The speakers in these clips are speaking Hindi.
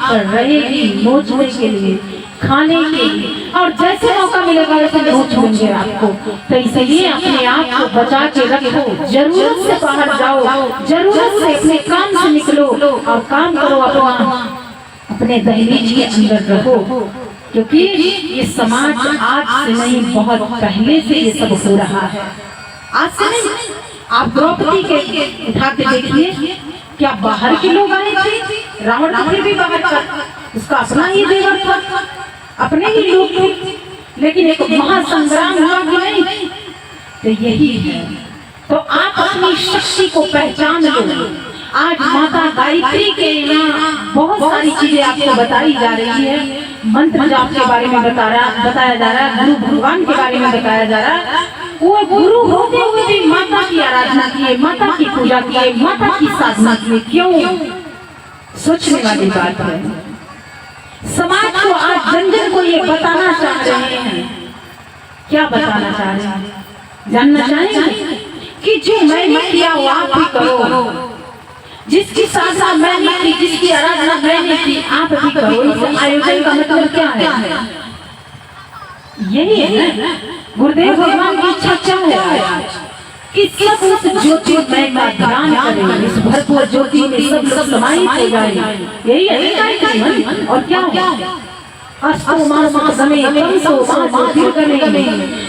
पर रहेगी नोचने के लिए, खाने के लिए, और जैसे मौका मिलेगा वैसे नोच लेंगे आपको। तो इसलिए अपने आप को बचा के रखो, जरूरत से बाहर जाओ, जरूरत से अपने काम से निकलो और काम करो, अपने दहलीज के अंदर रहो। क्योंकि ये समाज आज से नहीं, बहुत पहले से ये सब हो रहा है। आज से नहीं, आप द्रौपदी के उठा के देखिए, क्या बाहर के लोग आए थे? रावण पुत्र भी बाहर का, उसका अपना ही देवर था, अपने ही लोग थे, लेकिन एक महासंग्राम हुआ कि नहीं? तो यही है। तो आप अपनी शक्ति को पहचान लो। आज माता गायत्री के यहाँ बहुत सारी चीजें आपको बताई जा रही है। मंत्र जाप के बारे में बताया जा रहा है, गुरु भगवान के बारे में बताया जा रहा है। वो गुरु होते हुए भी माता की आराधना किए, माता की पूजा किए, माता की साधना किए। क्यों? सोचने वाली बात है। समाज को आज जन जन को ये बताना चाह रहे हैं। क्या बताना चाह रहे हैं? जानना चाहेंगे कि जो मैंने किया वो आप भी करो, जिसकी साधना मैंने की, जिसकी आराधना मैंने की, आप भी करो। इस आयोजन का मतलब क्या है? यही है गुरुदेव भगवान की इच्छा क्या है कि सब उस ज्योतिर्मय का ध्यान करें, इस भरपूर ज्योति में सब लोग समाहित हो जाए। यही है। और क्या अस्तो मास समय तमसो मास ज्योतिर्गमय,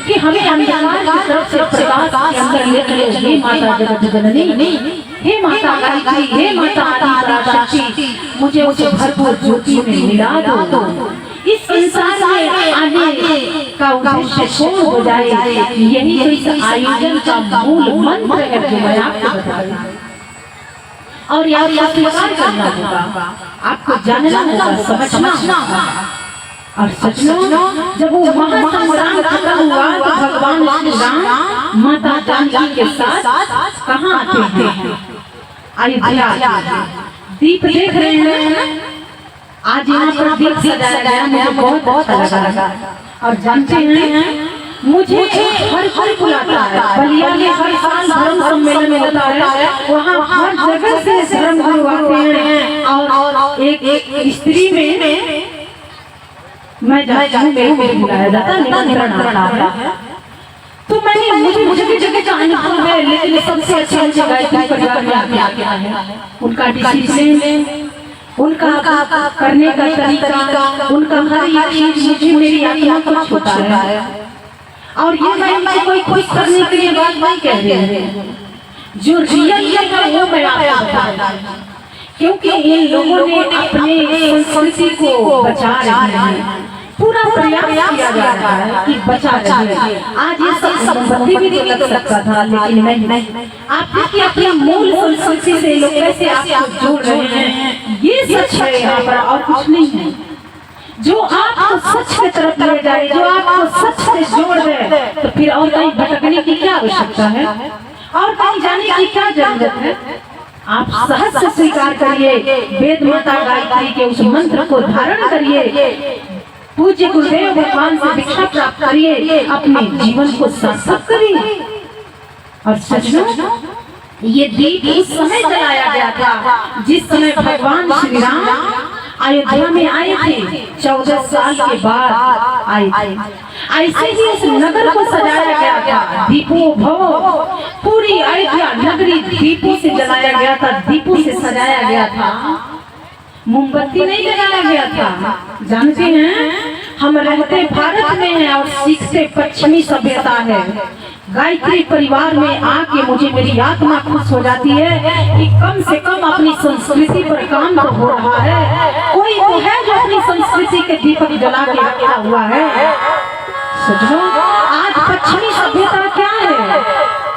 कि हमें अंधकार की तरफ से प्रकाश के अंदर लेकर हे माता जगत जननी, हे माता गायत्री, हे माता आदिपराशक्ति, मुझे उस भरपूर ज्योति में मिला दो। इस संसार में आने का उद्देश्य कौन हो जाए? यही तो इस आयोजन का मूल मंत्र है जो मैं आपको बता रही हूँ। और यार स्वीकार करना होगा, आपको जानना होगा, समझना होगा। और सच में जब वो महासंग्राम खत्म हुआ तो भगवान श्री राम माता जानकी के साथ कहाँ आते हैं? अयोध्या। दीप देख रहे हैं, आज यहाँ पर दीप सजाया गया, मुझे बहुत अच्छा लगा। और जानते हैं, मुझे हर कोई बुलाता है, बलिया में हर साल धर्म सम्मेलन होता है, वहाँ हर जगह से धर्म गुरु आते हैं। और एक स्त्री में मैं जाती हूँ, मेरे को बुलाया जाता है, निमंत्रण आता है। तो मुझे जगह का अनुभव है, लेकिन सबसे अच्छा मुझे गायत्री परिवार में आके आया है। उनका डिसिप्लिन, उनका करने का तरीका, उनका हर एक चीज मुझे मेरी आत्मा को छूता है। और ये मैं उनको कोई खुश करने के लिए बात नहीं कह रही हूँ, जो रियल है वो मैं आपको बता रही हूँ। क्योंकि इन लोगों ने अपने संस्कृति को बचा रहे हैं, पूरा प्रयास किया जा रहा है कि बचा रहे। आज ये सब संपत्ति भी तो लग सकता था, लेकिन नहीं। आप देखिए अपनी मूल संस्कृति से लोग कैसे आपको जोड़ रहे हैं, ये सच है यहाँ पर, और कुछ नहीं है। जो आपको सच की तरफ ले जाए, जो आपको सच से जोड़ दे, तो फिर और कहीं भटकने की क्या आवश्यकता है, और कहीं जाने की क्या जरूरत है? आप सहज से स्वीकार करिए, वेद माता गायत्री के उस मंत्र को धारण करिए, पूज्य गुरुदेव भगवान से दीक्षा प्राप्त करिए, अपने जीवन को सार्थक करिए। और सच में ये दीप उस समय जलाया गया था जिस समय भगवान श्री राम अयोध्या में आए थे, 14 साल के बाद आए थे। ऐसे ही इस नगर को सजाया गया था, दीपों भव, पूरी अयोध्या नगरी दीपों से जलाया गया था, दीपों से सजाया गया था, मोमबत्ती नहीं लगाया गया था। जानते हैं, हम रहते भारत में हैं और सीखते पश्चिमी सभ्यता है। गायत्री परिवार में आके मुझे मेरी आत्मा खुश हो जाती है कि कम से कम अपनी संस्कृति पर काम तो हो रहा है। कोई तो है जो अपनी संस्कृति के दीपक जला के रखा हुआ है। सोचो, आज पश्चिमी सभ्यता क्या है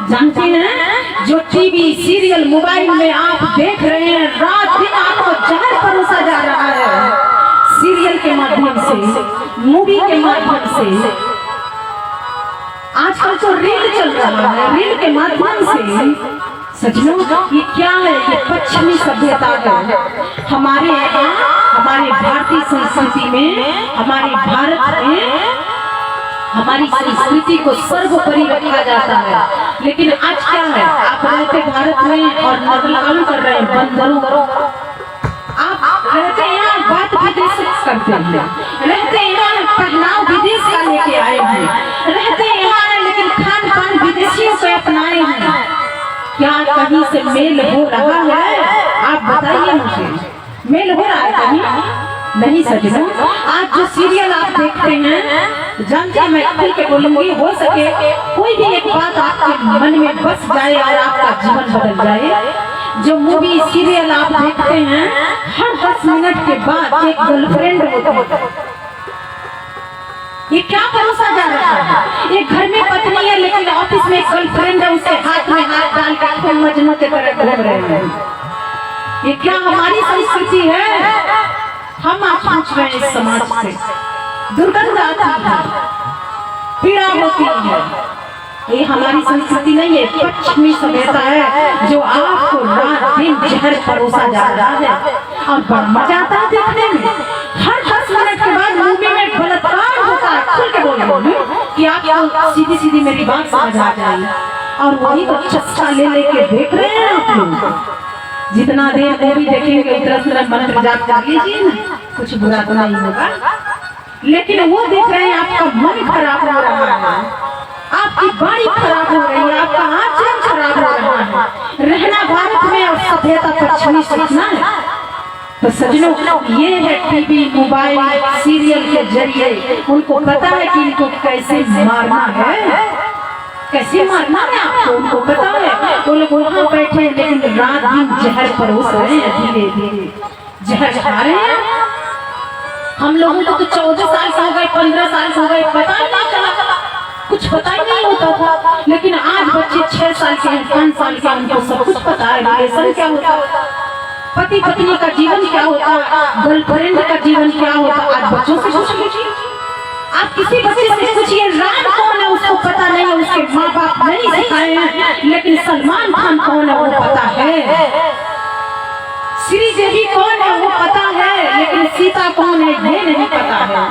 जानते हैं? जो टीवी, सीरियल, मोबाइल में आप देख रहे हैं, रात दिन आपको जहर परोसा जा रहा है। सीरियल के माध्यम से, मूवी के माध्यम से, आजकल तो रील चल रहा है, रील के माध्यम से। सच में ये क्या है? ये पश्चिमी सभ्यता है। हमारे यहाँ, हमारे भारतीय संस्कृति में, हमारे भारत में हमारी संस्कृति को सर्वोपरि रखा जाता है। लेकिन आज क्या है? आप रहते भारत में और नकल कर रहे हैं, बंदरों। आप रहते हैं, बात हैं, रहते हैं पहनाव विदेश का लेके आए हैं, रहते हैं लेकिन खान पान विदेशियों को अपनाए हैं। क्या कहीं से मेल हो रहा है? आप बताइए मुझे, मेल हो रहा है कहीं? नहीं सजनों, आज जो सीरियल आप देखते हैं, जानते हैं मैं खुल के बोलूंगी, हो सके कोई भी एक बात आपके मन में बस जाए और आपका जीवन बदल जाए। जो मूवी सीरियल आप देखते हैं, हर 10 मिनट के बाद एक गर्लफ्रेंड होता है। ये क्या भरोसा जा रहा है? एक घर में पत्नी है लेकिन ऑफिस में गर्लफ्रेंड है, उसके हाथ में हाथ डाल कर खूब मजनू के तरह घूम रहे हैं। ये क्या हमारी संस्कृति है? हम आप पूछ रहे हैं इस समाज से, दुर्गंध आती है, पीड़ा होती है। ये हमारी संस्कृति नहीं है, पश्चिमी सभ्यता है जो आपको रात दिन जहर परोसा जा रहा है। और बड़ा मजा आता है देखने में। हर 10 मिनट के बाद मूवी में बलात्कार होता है। खुल के बोल रही हूँ कि आप सीधी सीधी मेरी बात समझ आ जाए। और वही तो चस्का ले लेके देख रहे हैं आप लोग। जितना देर मूवी देखेंगे उतना मंत्र जाप कर लीजिए ना, कुछ बुरा तो नहीं होगा। लेकिन वो देख रहे हैं आपका मन खराब हो रहा है, आपकी बाड़ी खराब हो रही है, आपका आचरण खराब हो रहा है। रहना भारत में और सभ्यता पश्चिमी सीखना है। तो सजनों, ये है टीवी, मोबाइल, सीरियल के जरिए उनको पता है कि इनको कैसे मारना है, कैसे मारना है आपको उनको पता है। वो लोग वहाँ बैठे लेकिन रात दिन जहर परोस रहे हैं, धीरे धीरे जहर खा रहे हैं। हम लोगों को तो 14 साल हो गए, 15 साल हो गए, पता नहीं चला, कुछ पता ही नहीं होता था। लेकिन आज बच्चे 6 साल के हैं, 5 साल के, उनको सब कुछ पता है। रिलेशन क्या होता है, पति पत्नी का जीवन क्या होता है, गर्लफ्रेंड का जीवन क्या होता है। आज बच्चों से पूछ लीजिए, आप किसी बच्चे से पूछिए राम कौन है, उसको पता नहीं है, उसके माँ बाप नहीं सिखाए हैं। लेकिन सलमान खान कौन है वो पता है, श्री देवी कौन है वो पता है, लेकिन सीता कौन है ये नहीं पता है।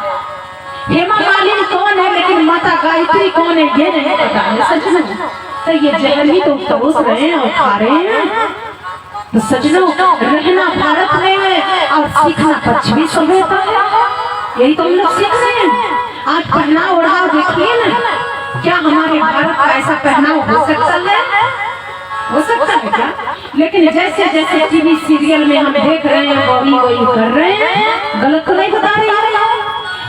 हेमा मालिनी कौन है लेकिन माता गायत्री कौन है ये नहीं पता है। सजनों, तो ये जहर ही तो परोस रहे हैं और खा रहे हैं। तो सजनों, रहना भारत में है और सीखना पश्चिमी सभ्यता है। यही तो हम लोग सीख रहे हैं। आज पहनाव ओढ़ाव देखिए ना, क्या हमारे भारत का ऐसा पहनाव हो सकता है? हो सकता है क्या? लेकिन जैसे जैसे टीवी सीरियल में हम देख रहे हैं वही कर रहे हैं। गलत तो नहीं बता रही है।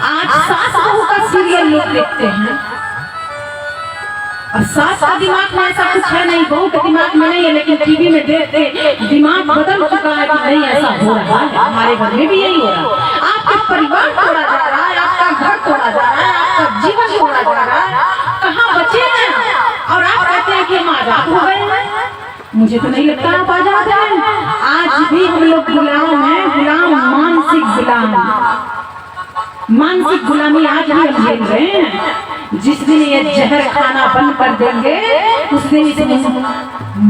आज सास बहू का सीरियल लोग देखते हैं और सास का दिमाग में ऐसा कुछ है नहीं, बहू के दिमाग में नहीं है, लेकिन टीवी में देखते दिमाग बदल चुका है कि नहीं ऐसा हो रहा है। हमारे घर में भी यही हो रहा है। आपका परिवार तोड़ा जा रहा है, आपका घर तोड़ा जा रहा है, आपका जीवन तोड़ा जा रहा है। कहाँ बचे हैं? और आप कहते हैं कि हम आजाद हो गए हैं। मुझे तो नहीं लगता आप आजाद हैं। आज भी हम लोग गुलाम हैं, गुलाम, मानसिक गुलाम, मानसिक गुलामी आज भी हम झेल रहे हैं। जिस दिन ये जहर खाना बंद कर देंगे उस दिन इसे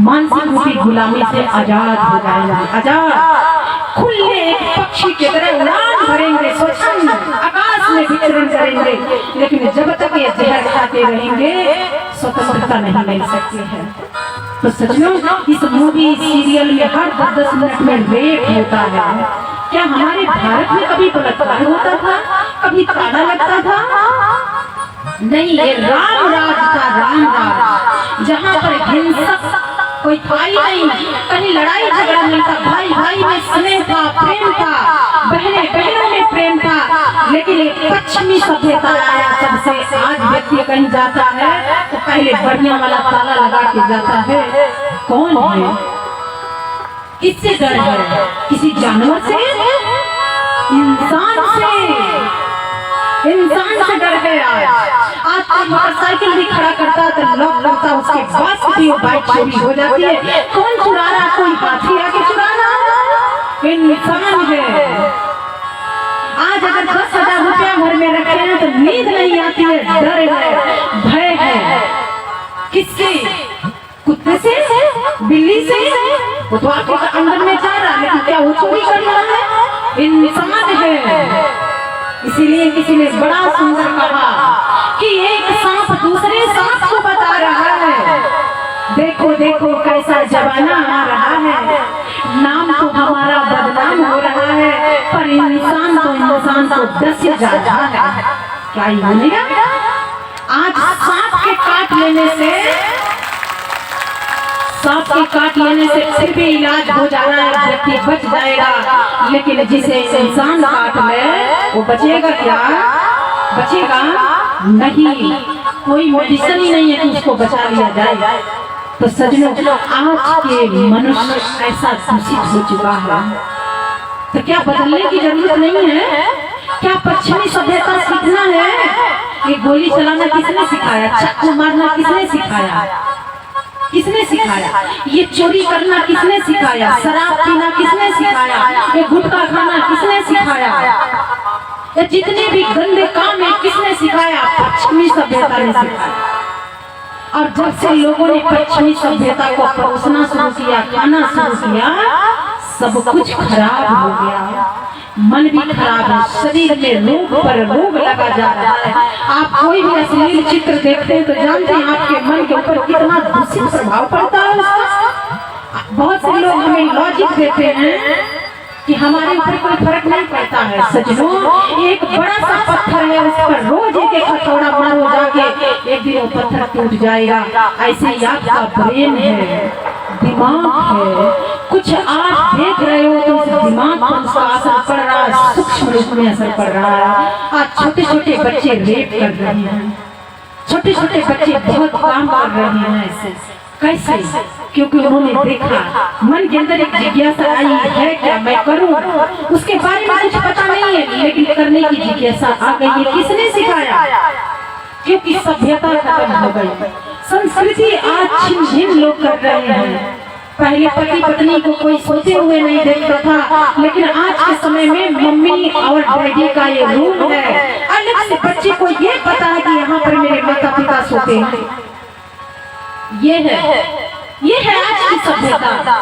मानसिक रूपी गुलामी से आजाद हो जाएंगे। आजाद खुले एक पक्षी की तरह उड़ान भरेंगे, स्वच्छंद आकाश में विचरण करेंगे। लेकिन जब तक ये जहर खाते रहेंगे स्वतंत्रता नहीं मिल सकती है। तो सजनों, इस मूवी सीरियल में हर 10 मिनट में रेप होता है। क्या हमारे भारत में कभी बलात्कार होता था, कभी ताला लगता था? नहीं, ये राम राज था, राम राज, जहाँ पर हिंसक कोई था ही नहीं, कहीं लड़ाई झगड़ा नहीं था, भाई भाई में स्नेह था, प्रेम था, बहने बहनों में प्रेम था। लेकिन एक पश्चिमी सभ्यता आया तब से आज व्यक्ति कहीं जाता है तो पहले बढ़िया वाला ताला लगा के जाता है। कौन है? किससे डर है? किसी जानवर से? इंसान से डर गया। आज कोई मोटरसाइकिल भी खड़ा करता तो लॉक करता, उसके बाद भी वो बाइक चोरी हो जाती है। कौन चुरा रहा? कोई हाथी आके चुरा रहा? इंसान है। आज अगर 10,000 रुपया घर में रखे हैं तो नींद नहीं आती है, डर है, भय है। किससे? कुत्ते से? बिल्ली से? वो तो आपके अंदर में जा रहा है, लेकिन क्या वो चोरी कर रहा है? इंसान है। इसीलिए किसी ने बड़ा सुंदर कहा कि एक सांप दूसरे सांप को बता रहा है, देखो देखो कैसा जमाना आ रहा है। नाम तो हमारा बदनाम हो रहा है, पर इंसान तो इंसान को 10 से ज्यादा है, क्या ही बनेगा? आज सांप के काट लेने से फिर भी इलाज हो जा रहा है, व्यक्ति बच जाएगा, लेकिन जिसे इंसान काट ले वो बचेगा क्या? बचेगा नहीं, कोई मेडिसिन ही नहीं है कि उसको बचा लिया जाए। तो सजनों, आज के मनुष्य ऐसा दूषित हो चुका है, तो क्या बदलने की जरूरत नहीं है? क्या पश्चिमी सभ्यता सीखना है? ये गोली चलाना किसने सिखाया? चाकू मारना किसने सिखाया? किसने सिखाया? ये चोरी करना किसने सिखाया? शराब पीना किसने सिखाया? ये गुटखा खाना किसने सिखाया? ये जितने भी गंदे काम है किसने सिखाया? पश्चिमी सभ्यता ने सिखाया। और जब से लोगों ने पश्चिमी सभ्यता को परोसना शुरू किया, खाना शुरू किया, सब कुछ खराब हो गया, मन भी खराब है, शरीर में रोग पर रोग लगा जा रहा है। आप कोई भी अश्लील चित्र देखते हैं तो जानते हैं आपके मन के ऊपर कितना दूषित प्रभाव पड़ता है उसका। बहुत से लोग हमें लॉजिक देते हैं कि हमारे ऊपर कोई फर्क नहीं पड़ता है। सजनों, एक बड़ा सा पत्थर है, उस पर रोज एक हथौड़ा मारो जाके, एक दिन वो पत्थर टूट जाएगा। ऐसे ही आपका ब्रेन है, दिमाग है, कुछ आप देख रहे हो तो उस दिमाग पर उसका असर पड़ रहा है, सूक्ष्म रूप में असर पड़ रहा है। आज छोटे छोटे बच्चे रेप कर रहे हैं, छोटे छोटे बच्चे बहुत काम कर रहे हैं। ऐसे कैसे? क्योंकि उन्होंने देखा, मन के अंदर एक जिज्ञासा आई है, क्या मैं करूं? उसके बारे में कुछ पता नहीं है, लेकिन करने की जिज्ञासा आ गई है। किसने सिखाया? क्योंकि सभ्यता खत्म हो गई, संस्कृति आज छिन भिन लोग कर रहे हैं। पहले पति पत्नी को कोई सोते हुए नहीं देखता था, लेकिन आज के समय में मम्मी और डैडी का ये रूम है, अलग से बच्चे को ये पता है कि यहाँ पर मेरे माता पिता सोते हैं। ये है आज की सभ्यता।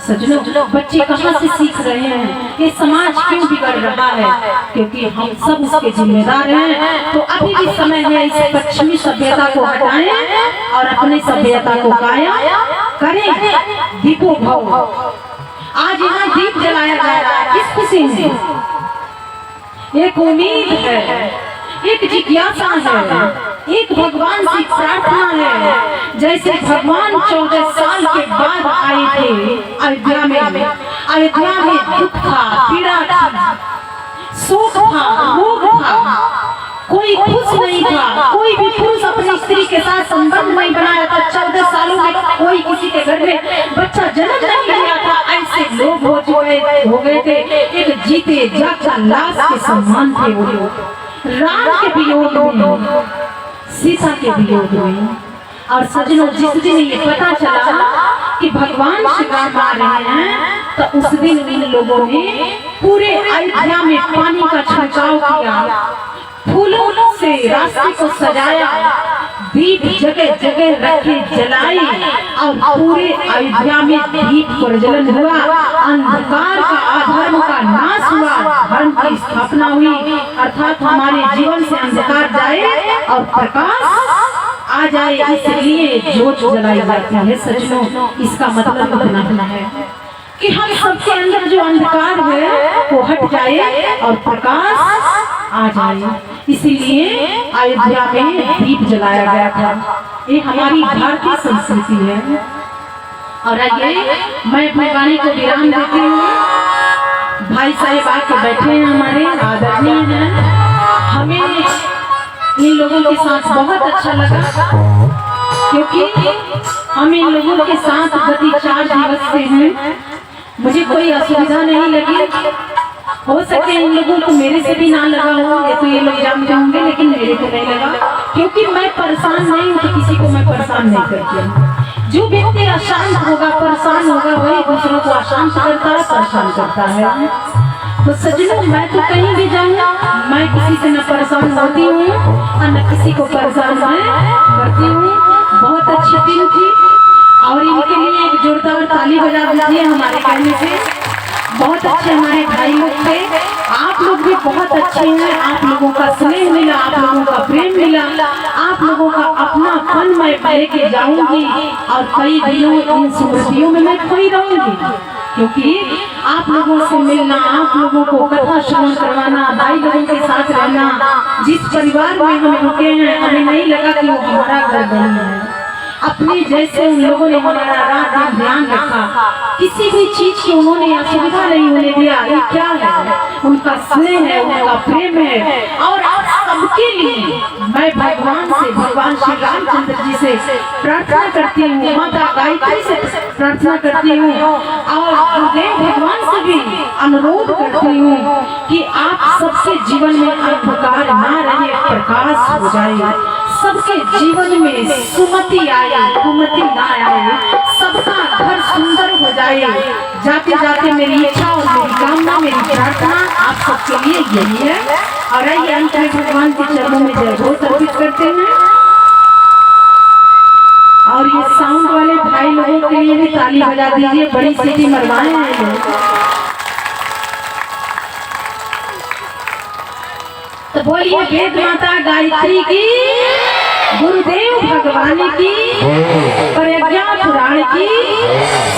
सजनों, बच्चे कहाँ से सीख रहे हैं? ये समाज क्यों बिगड़ रहा है? क्योंकि हम सब उसके जिम्मेदार हैं। तो अभी भी समय है, इस पश्चिमी सभ्यता को हटाएं और अपने सभ्यता को कायम करें। दीपो भव, आज यहाँ दीप जलाया जा रहा है, किस खुशी में? एक उम्मीद है, एक जिज्ञासा है, एक भगवान की प्रार्थना है। जैसे भगवान 14 साल के बाद आए थे अयोध्या में दुख था, पीड़ा था, शोक था, रोग था, कोई खुश नहीं था, कोई भी पुरुष अपनी स्त्री के साथ संबंध नहीं बनाया था। 14 सालों में कोई किसी के घर में बच्चा जन्म नहीं लिया था। ऐसे लोग हो गए थे, एक जीते जागता लाश के सम्मान थे वो लोग। राम के वियोग में, सीता के वियोग में। और सजनों, जिस दिन ये पता चला कि भगवान श्री राम आ रहे हैं, तो उस दिन इन लोगों ने पूरे अयोध्या में पानी का छिड़काव किया, फूलों से रास्ते को सजाया, दीप जगह जगह रखे जलाए और पूरे अयोध्या में दीप प्रज्वलन हुआ। अंधकार का, अधर्म का नाश हुआ, धर्म की स्थापना हुई। अर्थात हमारे जीवन से अंधकार जाए और प्रकाश आ जाए, इसलिए ज्योत जलाई जाती है। सजनों, इसका मतलब इतना है कि हम सबके अंदर जो अंधकार है वो हट जाए और प्रकाश आ जाए। इसीलिए अयोध्या में दीप जलाया गया था। ये हमारी भारतीय संस्कृति है। और आइए मैं अपनी वाणी को विराम देती हूँ। भाई साहब आके बैठे हैं, हमारे आदरणीय हैं। हमें इन लोगों के साथ बहुत अच्छा लगा, क्योंकि हम इन लोगों के साथ गति 4 दिवस से हैं। मुझे कोई असुविधा नहीं लगी। हो सके इन लोगों को मेरे से भी ना लगा हो, ये तो ये लोग जानते होंगे, लेकिन मेरे को नहीं लगा, क्योंकि मैं परेशान नहीं हूँ, तो किसी को मैं परेशान नहीं करती हूँ। जो व्यक्ति अशांत होगा, परेशान होगा, वही दूसरों को अशांत करता है, परेशान करता है। तो सजनों, मैं तो कहीं भी जाऊँ, मैं किसी से न परेशान होती हूँ और न किसी को परेशान मैं करती हूँ। बहुत अच्छी दिन थी और इनके लिए एक जोरदार ताली बजा दीजिए हमारे कहने से। बहुत अच्छे हमारे भाई लोग थे। आप लोग भी बहुत अच्छे हैं। आप लोगों का स्नेह मिला, आप लोगों का प्रेम मिला, आप लोगों का अपनापन मैं लेके जाऊंगी और कई दिनों इन स्मृतियों में मैं खोई रहूंगी, क्योंकि आप लोगों से मिलना, आप लोगों को कथा का श्रवण करवाना, भाई लोगों के साथ रहना। जिस परिवार में हम रुके हैं हमें नहीं लगा कि वो हमारा घर बनी है। अपने जैसे उन लोगों ने हमारा रात दिन ध्यान रखा, किसी भी चीज की उन्होंने असुविधा नहीं होने दिया। ये क्या है? उनका स्नेह है, उनका प्रेम है। और आप सबके लिए मैं भगवान से, भगवान श्री रामचंद्र जी से प्रार्थना करती हूँ, माता गायत्री से प्रार्थना करती हूँ और गुरुदेव भगवान से भी अनुरोध करती हूँ कि आप सबके जीवन में अंधकार ना रहे, प्रकाश हो जाए, सबके जीवन में सुमति आए, कुमति ना आए, सबका घर सुंदर हो जाए। जाते जाते मेरी इच्छा और मेरी कामना, मेरी प्रार्थना आप सबके लिए यही है। और आइए अंत में भगवान के चरणों में जय घोष अर्पित करते हैं। और ये साउंड वाले भाई लोगों के लिए भी ताली बजा दीजिए, बड़ी सीटी मरवाए हैं लोग। तो बोलिए वेद माता गायत्री की, गुरुदेव भगवान की, प्रज्ञा पुराण की,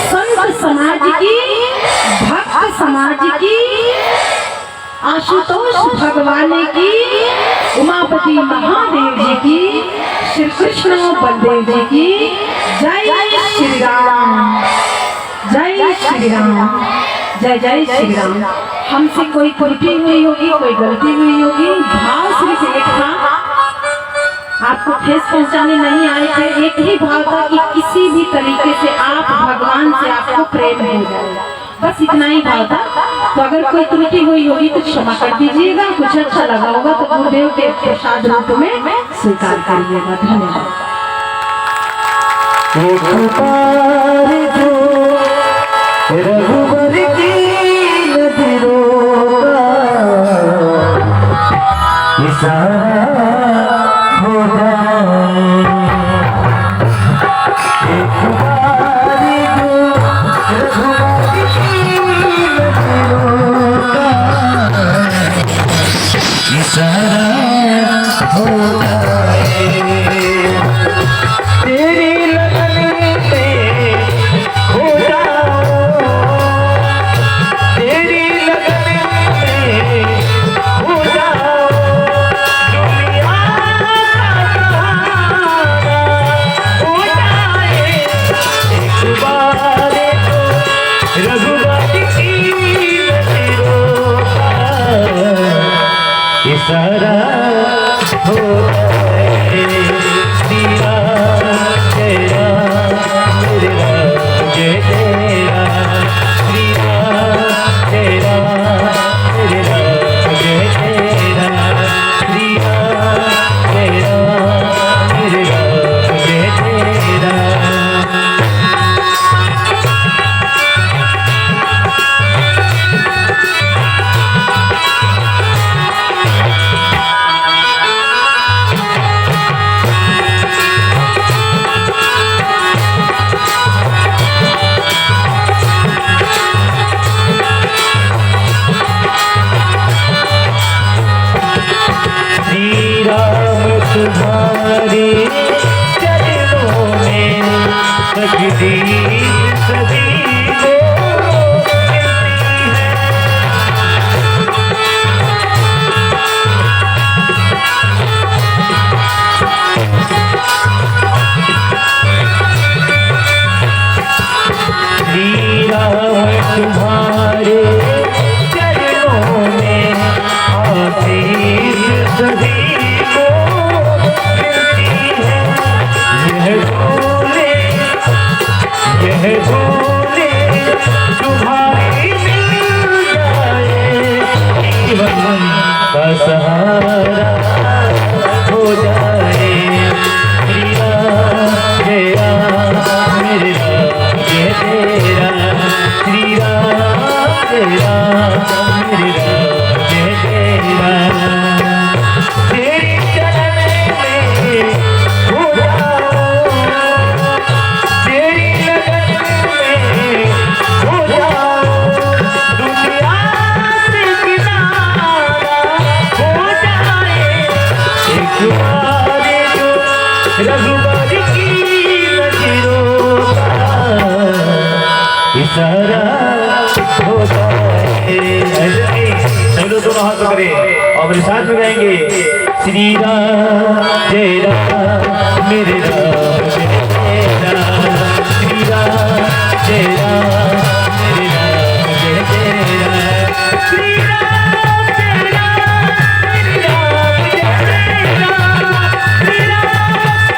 संत समाज की, भक्त समाज की, आशुतोष भगवान की, उमापति महादेव जी की, श्री कृष्ण बलदेव जी की। जय श्री राम, जय श्री राम, जय जय श्री राम। हमसे कोई त्रुटि हुई होगी, कोई गलती हुई होगी, भाव सिर्फ एक था, आपको ठेस पहुंचाने नहीं आए थे। एक ही भाव था कि किसी भी तरीके से आप भगवान से आपको प्रेम हो जाए, बस इतना ही भाव था। तो अगर कोई त्रुटि हुई होगी तो क्षमा कर दीजिएगा। कुछ अच्छा लगा होगा तो गुरुदेव के प्रसाद रूप में स्वीकार करिएगा। धन्यवाद। इशारा होता है बोलो दोनों हाथ पकड़े और मेरे साथ में गाएंगे श्री राम जय राम मेरे राम जय राम श्री राम जय राम मेरे राम जय राम श्री राम जय राम मेरे राम जय राम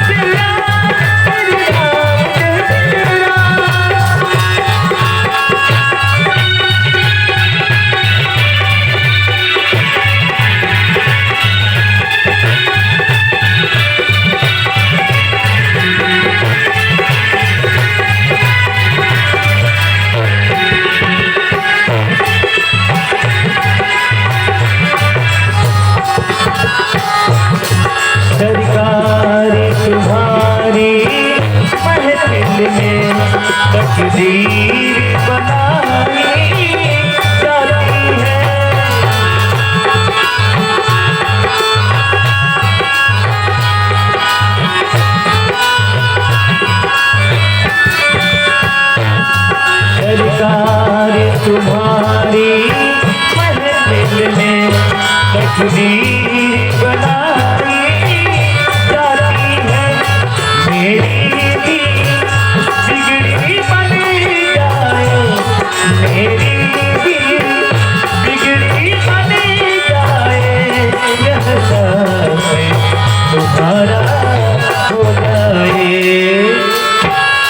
श्री राम जय राम मेरे राम जय राम। सरकार तुम्हारी महफिल में तकदीर बनाई जाती है। सरकार तुम्हारी महफिल में तकदीर बनाई मेरी भी बिगड़ी बन जाए मेरी भी बिगड़ी बन जाए यह सब तुम्हारा हो जाए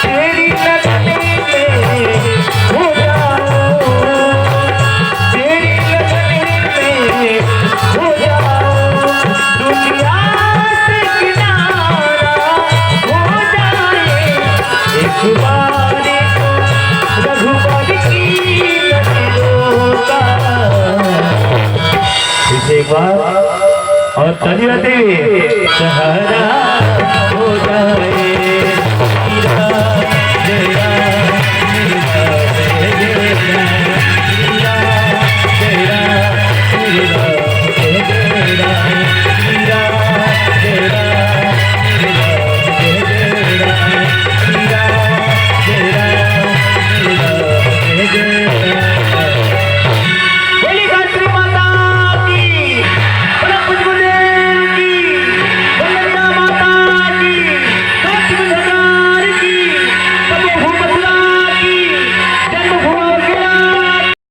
तेरी लगन में हो जाओ तेरी लगन में हो जाओ दुनिया से किनारा हो जाए एक बार रघुबर की नजरों का इसे एक बार और ताली बजाते हुए सहारा हो जाए।